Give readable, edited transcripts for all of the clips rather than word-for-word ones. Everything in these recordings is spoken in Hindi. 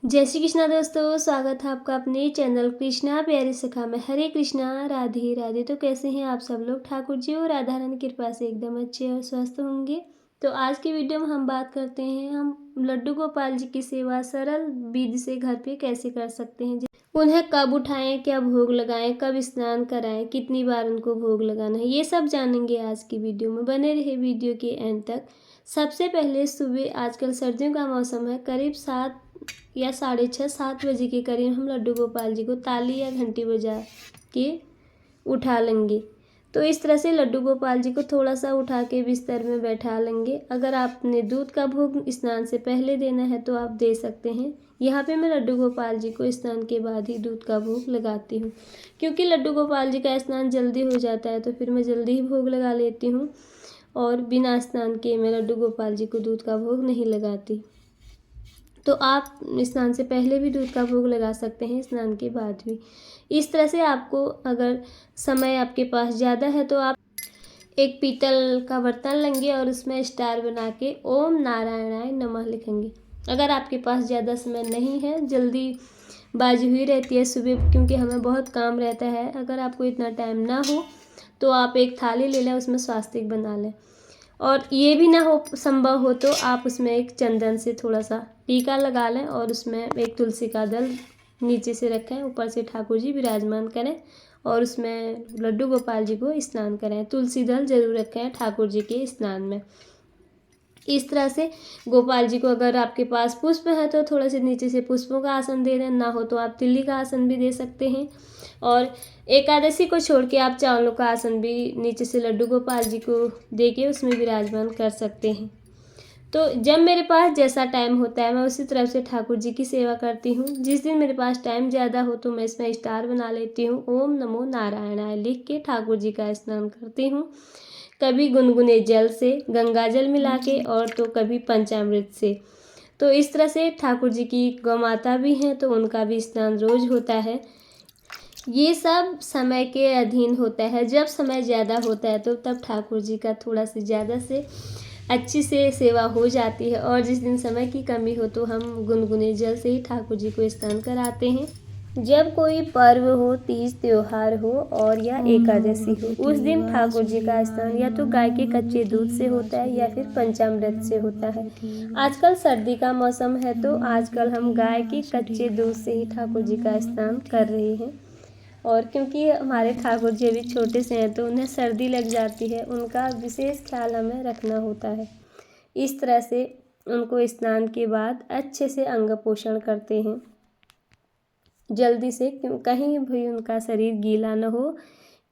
जय श्री कृष्णा दोस्तों, स्वागत है आपका अपने चैनल कृष्णा प्यारी सखा में। हरे कृष्णा, राधे राधे। तो कैसे हैं आप सब लोग? ठाकुर जी और राधा रानी की कृपा से एकदम अच्छे और स्वस्थ होंगे। तो आज की वीडियो में हम बात करते हैं हम लड्डू गोपाल जी की सेवा सरल विधि से घर पे कैसे कर सकते हैं। उन्हें कब उठाएं, क्या भोग लगाएं, कब स्नान कराएं, कितनी बार उनको भोग लगाना है, ये सब जानेंगे आज की वीडियो में। बने रहे वीडियो के एंड तक। सबसे पहले सुबह, आजकल सर्दियों का मौसम है, करीब 7 या 6:30 7 बजे के करीब हम लड्डू गोपाल जी को ताली या घंटी बजा के उठा लेंगे। तो इस तरह से लड्डू गोपाल जी को थोड़ा सा उठा के बिस्तर में बैठा लेंगे। अगर आपने दूध का भोग स्नान से पहले देना है तो आप दे सकते हैं। यहाँ पे मैं लड्डू गोपाल जी को स्नान के बाद ही दूध का भोग लगाती हूँ, क्योंकि लड्डू गोपाल जी का स्नान जल्दी हो जाता है तो फिर मैं जल्दी ही भोग लगा लेती हूँ और बिना स्नान किए मैं लड्डू गोपाल जी को दूध का भोग नहीं लगाती। तो आप स्नान से पहले भी दूध का भोग लगा सकते हैं, स्नान के बाद भी। इस तरह से आपको, अगर समय आपके पास ज़्यादा है तो आप एक पीतल का बर्तन लेंगे और उसमें स्टार बना के ओम नारायणाय नमः लिखेंगे। अगर आपके पास ज़्यादा समय नहीं है, जल्दी बाजी हुई रहती है सुबह, क्योंकि हमें बहुत काम रहता है, अगर आपको इतना टाइम ना हो तो आप एक थाली ले लें, उसमें स्वास्तिक बना लें। और ये भी ना हो, संभव हो तो आप उसमें एक चंदन से थोड़ा सा टीका लगा लें और उसमें एक तुलसी का दल नीचे से रखें, ऊपर से ठाकुर जी विराजमान करें और उसमें लड्डू गोपाल जी को स्नान करें। तुलसी दल जरूर रखें ठाकुर जी के स्नान में। इस तरह से गोपाल जी को, अगर आपके पास पुष्प है तो थोड़ा से नीचे से पुष्पों का आसन दे दें, ना हो तो आप तिल्ली का आसन भी दे सकते हैं। और एकादशी को छोड़ के आप चावलों का आसन भी नीचे से लड्डू गोपाल जी को दे के उसमें विराजमान कर सकते हैं। तो जब मेरे पास जैसा टाइम होता है मैं उसी तरफ से ठाकुर जी की सेवा करती हूँ। जिस दिन मेरे पास टाइम ज़्यादा हो तो मैं इसमें स्टार बना लेती हूँ, ओम नमो नारायणाय लिख के ठाकुर जी का स्नान करती हूँ। कभी गुनगुने जल से, गंगा जल मिला के, और तो कभी पंचामृत से। तो इस तरह से ठाकुर जी की गौ माता भी हैं तो उनका भी स्नान रोज होता है। ये सब समय के अधीन होता है। जब समय ज़्यादा होता है तो तब ठाकुर जी का थोड़ा से ज़्यादा से अच्छी से सेवा हो जाती है, और जिस दिन समय की कमी हो तो हम गुनगुने जल से ही ठाकुर जी को स्नान कराते हैं। जब कोई पर्व हो, तीज त्योहार हो और या एकादशी हो, उस दिन ठाकुर जी का स्नान या तो गाय के कच्चे दूध से होता है या फिर पंचामृत से होता है। आजकल सर्दी का मौसम है तो आजकल हम गाय के कच्चे दूध से ही ठाकुर जी का स्नान कर रहे हैं। और क्योंकि हमारे ठाकुर जी अभी छोटे से हैं तो उन्हें सर्दी लग जाती है, उनका विशेष ख्याल हमें रखना होता है। इस तरह से उनको स्नान के बाद अच्छे से अंग पोषण करते हैं जल्दी से, क्यों कहीं भी उनका शरीर गीला न हो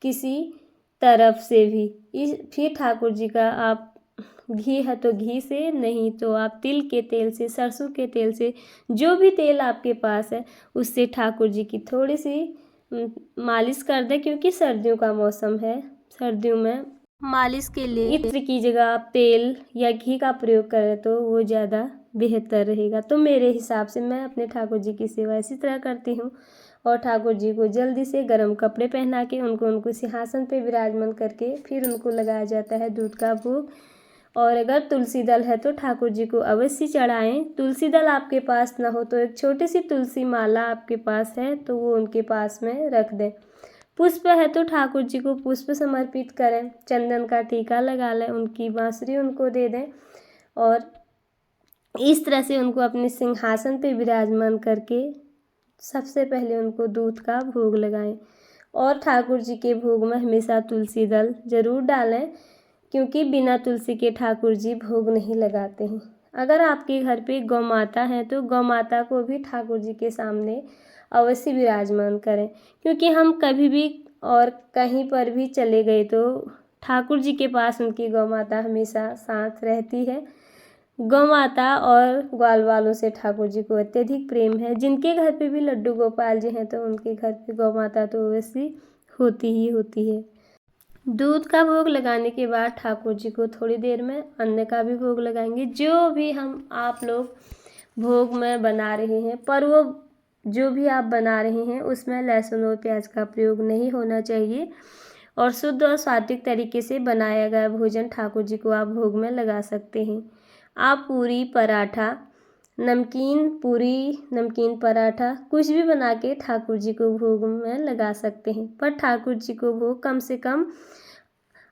किसी तरफ से भी। फिर ठाकुर जी का आप घी है तो घी से, नहीं तो आप तिल के तेल से, सरसों के तेल से, जो भी तेल आपके पास है उससे ठाकुर जी की थोड़ी सी मालिश कर दें, क्योंकि सर्दियों का मौसम है। सर्दियों में मालिश के लिए इत्र की जगह आप तेल या घी का प्रयोग करें तो वो ज़्यादा बेहतर रहेगा। तो मेरे हिसाब से मैं अपने ठाकुर जी की सेवा इसी तरह करती हूँ। और ठाकुर जी को जल्दी से गर्म कपड़े पहना के उनको सिंहासन पे विराजमान करके फिर उनको लगाया जाता है दूध का भोग। और अगर तुलसी दल है तो ठाकुर जी को अवश्य चढ़ाएं। तुलसी दल आपके पास ना हो तो एक छोटी सी तुलसी माला आपके पास है तो वो उनके पास में रख दें। पुष्प है तो ठाकुर जी को पुष्प समर्पित करें, चंदन का टीका लगा लें, उनकी बांसुरी उनको दे दें और इस तरह से उनको अपने सिंहासन पे विराजमान करके सबसे पहले उनको दूध का भोग लगाएं। और ठाकुर जी के भोग में हमेशा तुलसी दल जरूर डालें, क्योंकि बिना तुलसी के ठाकुर जी भोग नहीं लगाते हैं। अगर आपके घर पे गौ माता है तो गौ माता को भी ठाकुर जी के सामने अवश्य विराजमान करें, क्योंकि हम कभी भी और कहीं पर भी चले गए तो ठाकुर जी के पास उनकी गौ माता हमेशा साथ रहती है। गौ माता और ग्वाल वालों से ठाकुर जी को अत्यधिक प्रेम है। जिनके घर पे भी लड्डू गोपाल जी हैं तो उनके घर पे गौ माता तो अवश्य होती ही होती है। दूध का भोग लगाने के बाद ठाकुर जी को थोड़ी देर में अन्न का भी भोग लगाएंगे। जो भी आप लोग भोग में बना रहे हैं, पर वो जो भी आप बना रहे हैं उसमें लहसुन और प्याज का प्रयोग नहीं होना चाहिए, और शुद्ध और सात्विक तरीके से बनाया गया भोजन ठाकुर जी को आप भोग में लगा सकते हैं। आप पूरी, पराठा, नमकीन पूरी, नमकीन पराठा कुछ भी बना के ठाकुर जी को भोग में लगा सकते हैं। पर ठाकुर जी को भोग कम से कम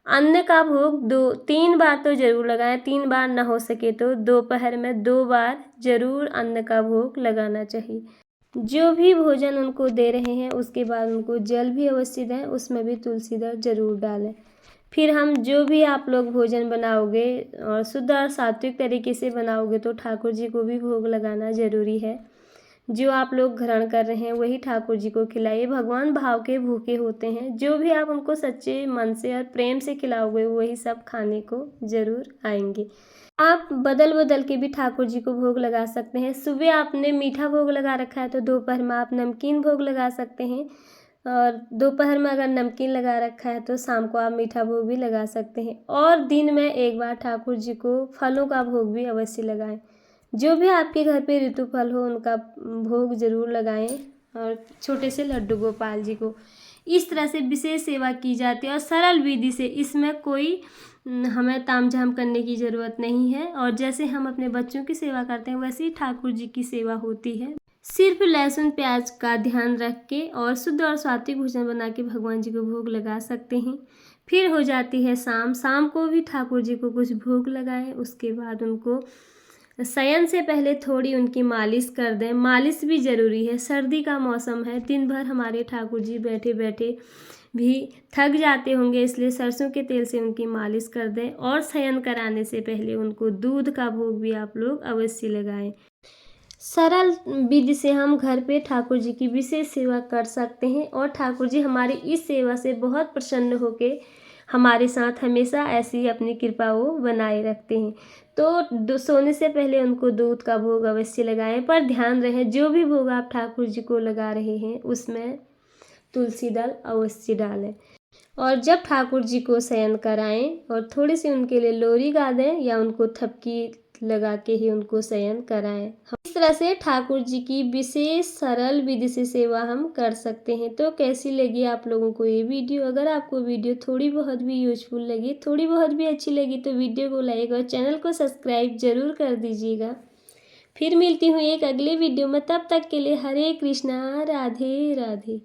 अन्न का भोग 2-3 बार तो ज़रूर लगाएं। 3 बार ना हो सके तो दोपहर में 2 बार ज़रूर अन्न का भोग लगाना चाहिए। जो भी भोजन उनको दे रहे हैं उसके बाद उनको जल भी अवश्य दें, उसमें भी तुलसी दल ज़रूर डालें। फिर हम जो भी आप लोग भोजन बनाओगे और शुद्ध और सात्विक तरीके से बनाओगे तो ठाकुर जी को भी भोग लगाना ज़रूरी है। जो आप लोग ग्रहण कर रहे हैं वही ठाकुर जी को खिलाइए। भगवान भाव के भूखे होते हैं। जो भी आप उनको सच्चे मन से और प्रेम से खिलाओगे वही सब खाने को ज़रूर आएंगे। आप बदल बदल के भी ठाकुर जी को भोग लगा सकते हैं। सुबह आपने मीठा भोग लगा रखा है तो दोपहर में आप नमकीन भोग लगा सकते हैं, और दोपहर में अगर नमकीन लगा रखा है तो शाम को आप मीठा भोग भी लगा सकते हैं। और दिन में एक बार ठाकुर जी को फलों का भोग भी अवश्य लगाएं। जो भी आपके घर पे ऋतु फल हो उनका भोग ज़रूर लगाएं, और छोटे से लड्डू गोपाल जी को इस तरह से विशेष सेवा की जाती है और सरल विधि से। इसमें कोई हमें तामझाम करने की ज़रूरत नहीं है। और जैसे हम अपने बच्चों की सेवा करते हैं वैसे ही ठाकुर जी की सेवा होती है। सिर्फ लहसुन प्याज का ध्यान रख के और शुद्ध और सात्विक भोजन बना के भगवान जी को भोग लगा सकते हैं। फिर हो जाती है शाम। शाम को भी ठाकुर जी को कुछ भोग लगाएं। उसके बाद उनको शयन से पहले थोड़ी उनकी मालिश कर दें। मालिश भी ज़रूरी है। सर्दी का मौसम है, दिन भर हमारे ठाकुर जी बैठे बैठे भी थक जाते होंगे, इसलिए सरसों के तेल से उनकी मालिश कर दें। और शयन कराने से पहले उनको दूध का भोग भी आप लोग अवश्य लगाएं। सरल विधि से हम घर पे ठाकुर जी की विशेष सेवा कर सकते हैं, और ठाकुर जी हमारी इस सेवा से बहुत प्रसन्न होकर हमारे साथ हमेशा ऐसी अपनी कृपा वो बनाए रखते हैं। तो सोने से पहले उनको दूध का भोग अवश्य लगाएं। पर ध्यान रहे जो भी भोग आप ठाकुर जी को लगा रहे हैं उसमें तुलसी दल अवश्य डालें। और जब ठाकुर जी को शयन कराएं और थोड़ी सी उनके लिए लोरी गा दें या उनको थपकी लगा के ही उनको शयन कराएं। इस तरह से ठाकुर जी की विशेष सरल विधि से सेवा हम कर सकते हैं। तो कैसी लगी आप लोगों को ये वीडियो? अगर आपको वीडियो थोड़ी बहुत भी यूजफुल लगी, थोड़ी बहुत भी अच्छी लगी तो वीडियो को लाइक और चैनल को सब्सक्राइब जरूर कर दीजिएगा। फिर मिलती हूँ एक अगले वीडियो में, तब तक के लिए हरे कृष्णा, राधे राधे।